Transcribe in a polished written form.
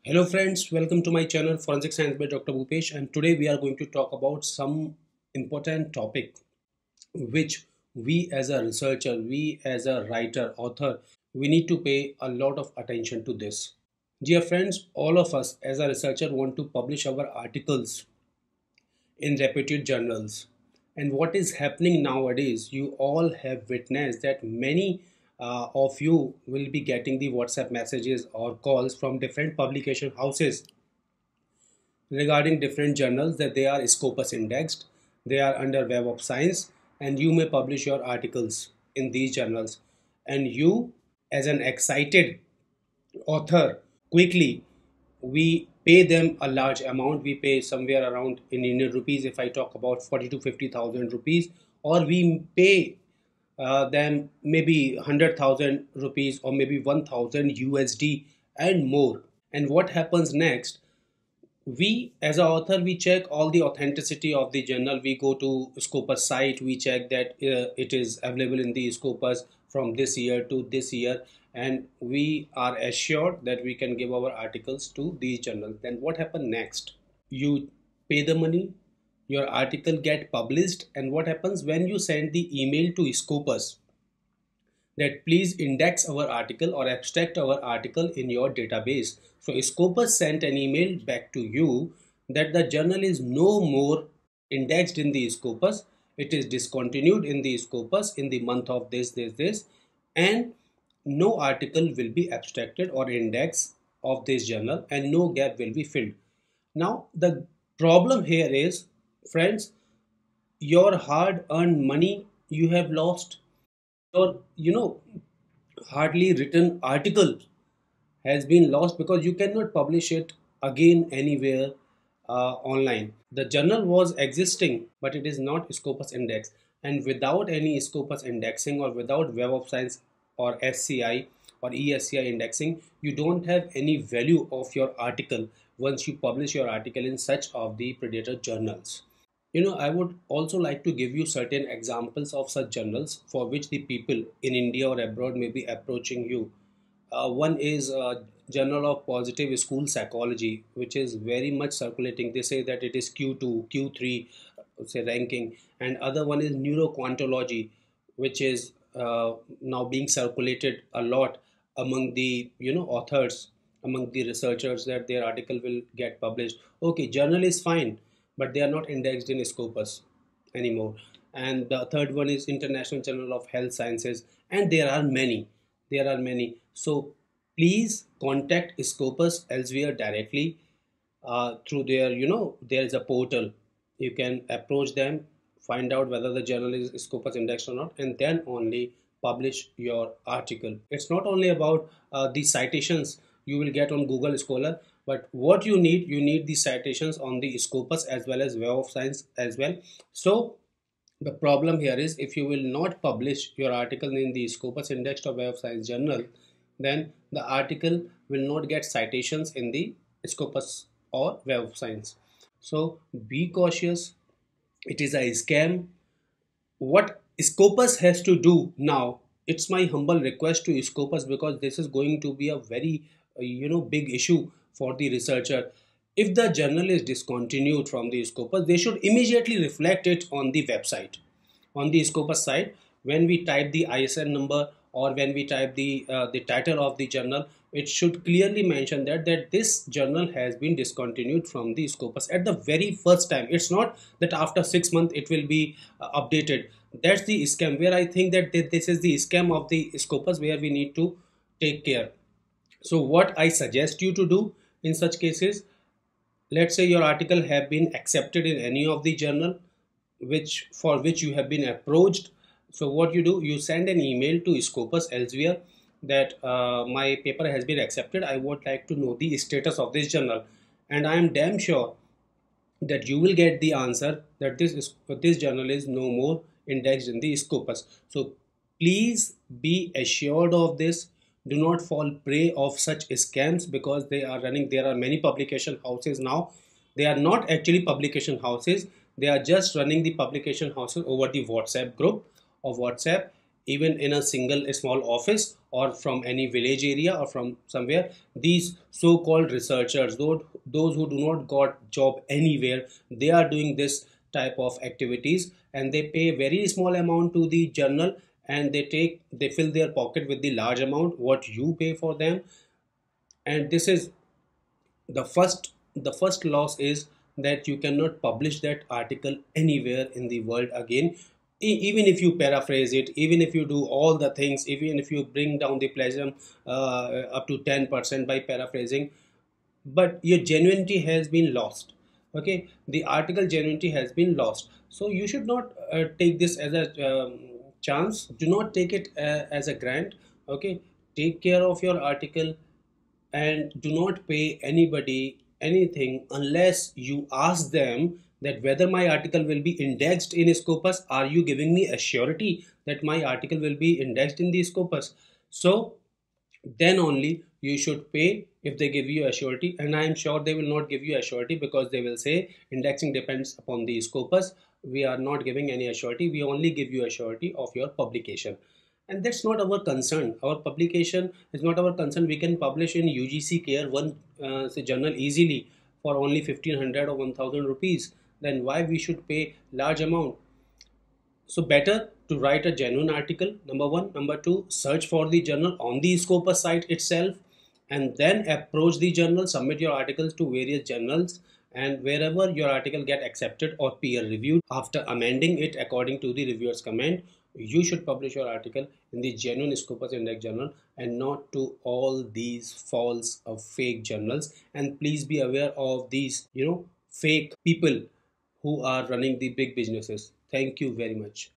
Hello friends, welcome to my channel Forensic Science by Dr. Bhupesh, and today we are going to talk about some important topic which we as a researcher, we as a writer, author, we need to pay a lot of attention to this. Dear friends, all of us as a researcher want to publish our articles in reputed journals. And what is happening nowadays, you all have witnessed that many of you will be getting the WhatsApp messages or calls from different publication houses regarding different journals that they are Scopus indexed, they are under Web of Science, and you may publish your articles in these journals. And you, as an excited author, quickly we pay them a large amount. We pay somewhere around in Indian rupees, if I talk about 40 to 50,000 rupees, or we pay them maybe 100,000 rupees or maybe 1,000 USD and more. And what happens next? We as an author, we check all the authenticity of the journal. We go to Scopus site, we check that it is available in the Scopus from this year to this year, and we are assured that we can give our articles to these journals. Then what happens next? You pay the money, your article get published, and what happens when you send the email to Scopus that please index our article or abstract our article in your database. So Scopus sent an email back to you that the journal is no more indexed in the Scopus. It is discontinued in the Scopus in the month of this, and no article will be abstracted or indexed of this journal, and no gap will be filled. Now the problem here is, friends, your hard earned money you have lost. Your hardly written article has been lost because you cannot publish it again anywhere online. The journal was existing, but it is not Scopus index, and without any Scopus indexing or without Web of Science or SCI or ESCI indexing, you don't have any value of your article once you publish your article in such of the predator journals. I would also like to give you certain examples of such journals for which the people in India or abroad may be approaching you. One is Journal of Positive School Psychology, which is very much circulating. They say that it is Q2, Q3, say ranking, and other one is Neuroquantology, which is now being circulated a lot among the authors, among the researchers, that their article will get published. Okay, journal is fine, but they are not indexed in Scopus anymore. And the third one is International Journal of Health Sciences, and there are many. There are many. So please contact Scopus elsewhere directly through their, there is a portal. You can approach them, find out whether the journal is Scopus indexed or not, and then only publish your article. It's not only about the citations you will get on Google Scholar, but what you need the citations on the Scopus as well as Web of Science as well. So the problem here is, if you will not publish your article in the Scopus indexed or Web of Science journal, then the article will not get citations in the Scopus or Web of Science. So be cautious. It is a scam. What Scopus has to do now, it's my humble request to Scopus, because this is going to be a very big issue for the researcher. If the journal is discontinued from the Scopus, they should immediately reflect it on the website, on the Scopus site. When we type the ISN number or when we type the title of the journal, it should clearly mention that this journal has been discontinued from the Scopus at the very first time. It's not that after 6 months it will be updated. That's the scam, where I think that this is the scam of the Scopus, where we need to take care. So what I suggest you to do in such cases, let's say your article have been accepted in any of the journal for which you have been approached. So what you do, you send an email to Scopus elsewhere that my paper has been accepted. I would like to know the status of this journal, and I am damn sure that you will get the answer that this journal is no more indexed in the Scopus. So please be assured of this. Do not fall prey of such scams, because they are running. There are many publication houses now. They are not actually publication houses. They are just running the publication houses over the WhatsApp group of WhatsApp, even in a single a small office or from any village area or from somewhere, these so-called researchers, those who do not got job anywhere, they are doing this type of activities, and they pay very small amount to the journal, and they fill their pocket with the large amount what you pay for them. And this is the first loss, is that you cannot publish that article anywhere in the world again. Even if you paraphrase it, even if you do all the things, even if you bring down the plagiarism up to 10% by paraphrasing, but your genuinity has been lost. Okay, the article genuinity has been lost. So you should not take this as a chance. Do not take it as a grant. Okay, take care of your article, and do not pay anybody anything unless you ask them that whether my article will be indexed in Scopus. Are you giving me a surety that my article will be indexed in the Scopus? So then only you should pay if they give you a surety. And I am sure they will not give you a surety, because they will say indexing depends upon the Scopus. We are not giving any surety, we only give you a surety of your publication. And that's not our concern. Our publication is not our concern. We can publish in UGC care one say journal easily for only 1500 or 1000 rupees. Then why we should pay large amount? So better to write a genuine article, number one. Number two, search for the journal on the Scopus site itself, and then approach the journal, submit your articles to various journals, and wherever your article get accepted or peer reviewed, after amending it according to the reviewer's comment, you should publish your article in the genuine Scopus Index journal, and not to all these false or fake journals. And please be aware of these, fake people who are running the big businesses. Thank you very much.